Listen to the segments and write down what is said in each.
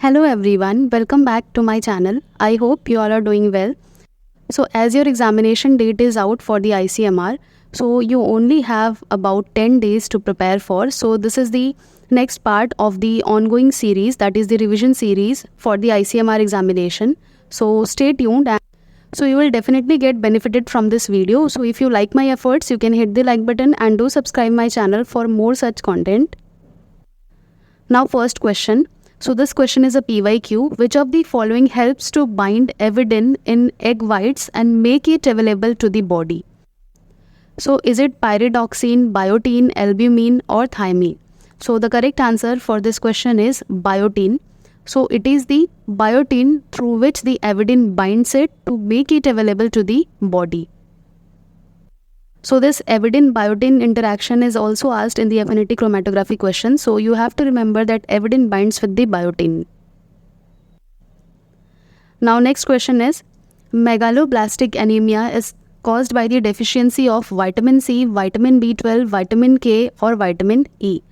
Hello everyone, welcome back to my channel. I hope you all are doing well. So as your examination date is out for the ICMR, so you only have about 10 days to prepare for. So this is the next part of the ongoing series, that is the revision series for the ICMR examination. So stay tuned and so you will definitely get benefited from this video. So if you like my efforts, you can hit the like button and do subscribe my channel for more such content. Now first question. So this question is a PYQ. Which of the following helps to bind avidin in egg whites and make it available to the body? So is it pyridoxine, biotin, albumin or thymine? So the correct answer for this question is biotin. So it is the biotin through which the avidin binds it to make it available to the body. So this avidin-biotin interaction is also asked in the affinity chromatography question. So you have to remember that avidin binds with the biotin. Now next question is, megaloblastic anemia is caused by the deficiency of vitamin C, vitamin B12, vitamin K or vitamin E.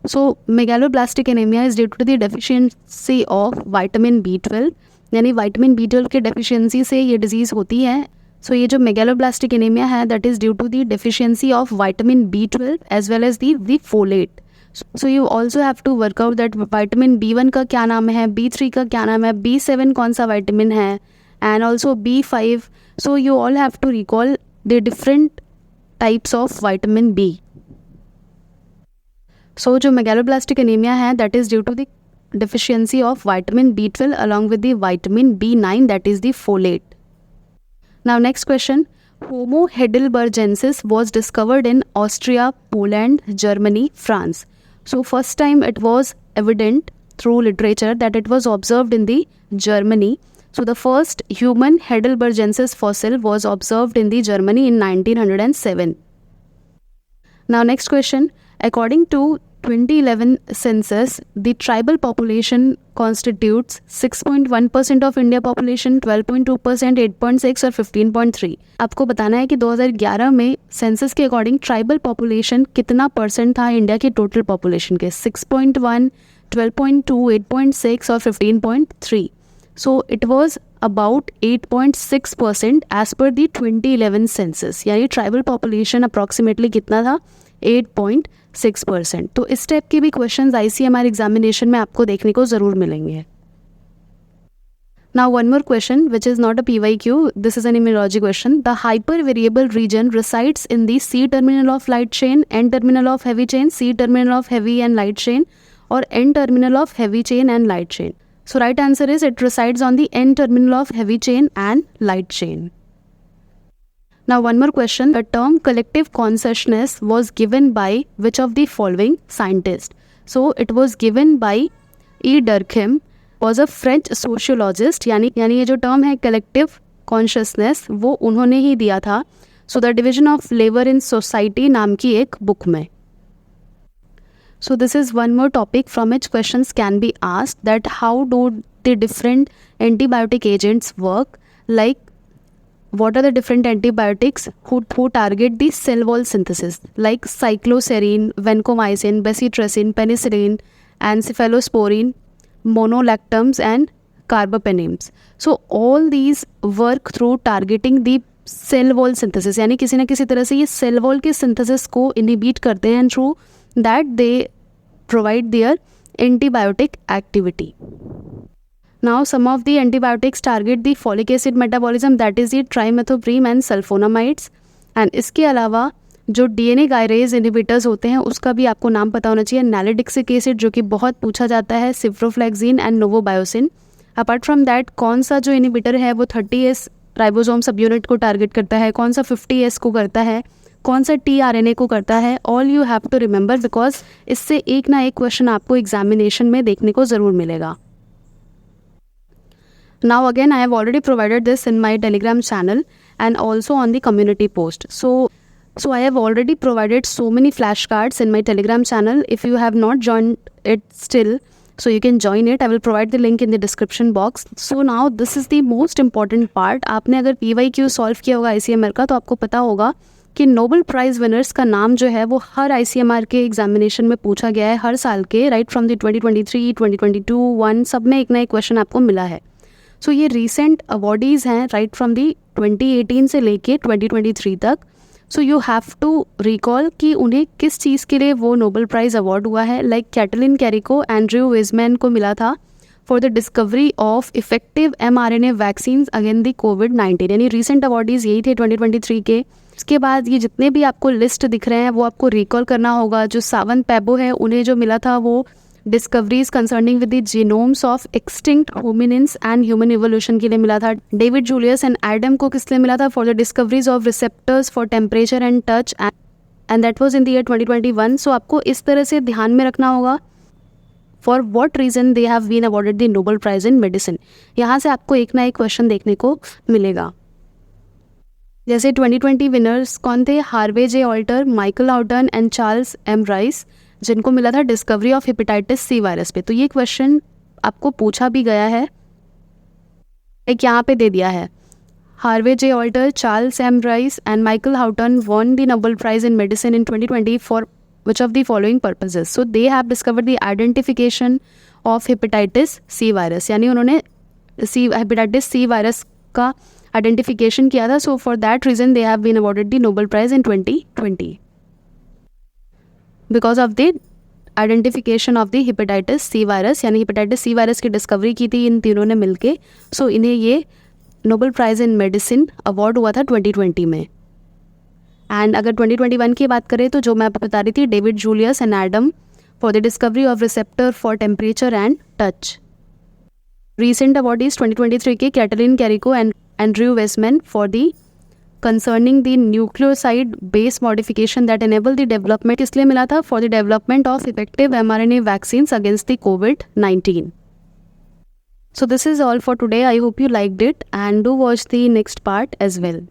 So megaloblastic anemia is due to the deficiency of vitamin B12. यानी vitamin B12 के deficiency से ये disease होती है. So ये जो megaloblastic anemia है, that is due to the deficiency of vitamin B12 as well as the folate. So you also have to work out that vitamin B1 का क्या नाम है, B3 का क्या नाम है, B7 कौन सा vitamin है, and also B5. So you all have to recall the different types of vitamin B. So जो megaloblastic anemia है, that is due to the deficiency of vitamin B12 along with the vitamin B9, that is the folate. Now next question, Homo heidelbergensis was discovered in Austria, Poland, Germany, France. So first time it was evident through literature that it was observed in the Germany. So the first human heidelbergensis fossil was observed in the Germany in 1907. Now next question, according to 2011 census, the tribal population constitutes 6.1% of India population, 12.2%, 8.6 और 15.3. आपको बताना है कि 2011 में census के according tribal population कितना percent था India की टोटल पॉपुलेशन के, 6.1, 12.2, 8.6 और 15.3. So it was about 8.6% as per the 2011 census. यानी ट्राइबल पॉपुलेशन अप्रॉक्सीमेटली कितना था, 8.6%. तो इस टाइप के भी क्वेश्चंस ICMR एग्जामिनेशन में आपको देखने को ज़रूर मिलेंगे. Now one more question which is not a PYQ, this is an immunology question. The hypervariable region resides in the C terminal of light chain, N terminal of heavy chain, C terminal of heavy and light chain or N terminal of heavy chain and light chain. So right answer is it resides on the N terminal of heavy chain and light chain. Now one more question, the term collective consciousness was given by which of the following scientists? So it was given by E. Durkheim, was a French sociologist. यानी ये जो term है collective consciousness वो उन्होंने ही दिया था. So the division of labor in society नाम की एक book में. So this is one more topic from which questions can be asked, that how do the different antibiotic agents work, like what are the different antibiotics who target the cell wall synthesis, like cycloserine, vancomycin, bacitracin, penicillin, and cephalosporin, monolactams and carbapenems. So all these work through targeting the cell wall synthesis, यानी किसी न किसी तरह से ये cell wall के synthesis को inhibit करते हैं, and through that they provide their antibiotic activity. Now some of the antibiotics target the folic acid metabolism, that is the trimethoprim and sulfonamides. And इसके अलावा जो DNA gyrase inhibitors होते हैं उसका भी आपको नाम पता होना चाहिए, nalidixic acid जो कि बहुत पूछा जाता है, ciprofloxacin and novobiocin. Apart from that कौन सा जो inhibitor है वो 30S राइबोसोम सब यूनिट को टारगेट करता है, कौन सा 50S को करता है, कौन सा tRNA को करता है, all you have to remember because इससे एक ना एक क्वेश्चन आपको एग्जामिनेशन में देखने को ज़रूर मिलेगा. Now again I have already provided this in my Telegram channel and also on the community post. So I have already provided so many flashcards in my Telegram channel. If you have not joined it still, so you can join it. I will provide the link in the description box. So now this is the most important part. आपने अगर PYQ solve किया होगा ICMR का तो आपको पता होगा कि नोबेल प्राइज़ विनर्स का नाम जो है वो हर ICMR के एग्जामिनेशन में पूछा गया है हर साल के, राइट फ्रॉम द 2023, 2022, 1 सब में एक ना एक क्वेश्चन आपको मिला है. सो ये रिसेंट अवॉर्डीज़ हैं राइट फ्रॉम दी 2018 से लेके 2023 तक. So you have to recall कि उन्हें किस चीज़ के लिए वो नोबेल प्राइज़ अवार्ड हुआ है. Like Katalin Kariko, Andrew Weissman को मिला था for the discovery of effective mRNA vaccines against the COVID-19. यानी रिसेंट अवॉर्डीज़ यही थे 2023 के. इसके बाद ये जितने भी आपको लिस्ट दिख रहे हैं वो आपको रिकॉल करना होगा. जो सावन पैबो है उन्हें जो मिला था वो discoveries concerning with the genomes of extinct hominins and human evolution के लिए मिला था. डेविड जूलियस एंड एडम को किस लिए मिला था? For the discoveries of receptors for temperature and touch, and that was in the year 2021. सो आपको इस तरह से ध्यान में रखना होगा for what reason they have been awarded the Nobel prize in medicine. यहाँ से आपको एक ना एक क्वेश्चन देखने को मिलेगा. जैसे 2020 विनर्स कौन थे? Harvey J Alter, Michael Houghton and Charles M Rice, जिनको मिला था discovery of hepatitis C virus पे. तो ये क्वेश्चन आपको पूछा भी गया है, एक यहाँ पे दे दिया है. Harvey J Alter, Charles M Rice and Michael Houghton won the Nobel prize in medicine in 2020 for which of the following purposes. So they have discovered the identification of hepatitis C virus. यानी उन्होंने hepatitis C virus का identification किया था. So for that reason they have been awarded the Nobel prize in 2020 because of the identification of the hepatitis C virus. यानी hepatitis C virus की discovery की थी इन तीनों ने मिलके. सो इन्हें ये Nobel prize in medicine award हुआ था 2020 में. एंड अगर 2021 की बात करें तो जो मैं आपको बता रही थी, David Julius and Adam for the discovery of receptor for temperature and touch. Recent awardees 2023 के Katalin Kariko and Andrew Weissman for the concerning the nucleoside base modification that enable the development. किस लिए मिला था? For the development of effective mRNA vaccines against the COVID-19. So this is all for today. I hope you liked it and do watch the next part as well.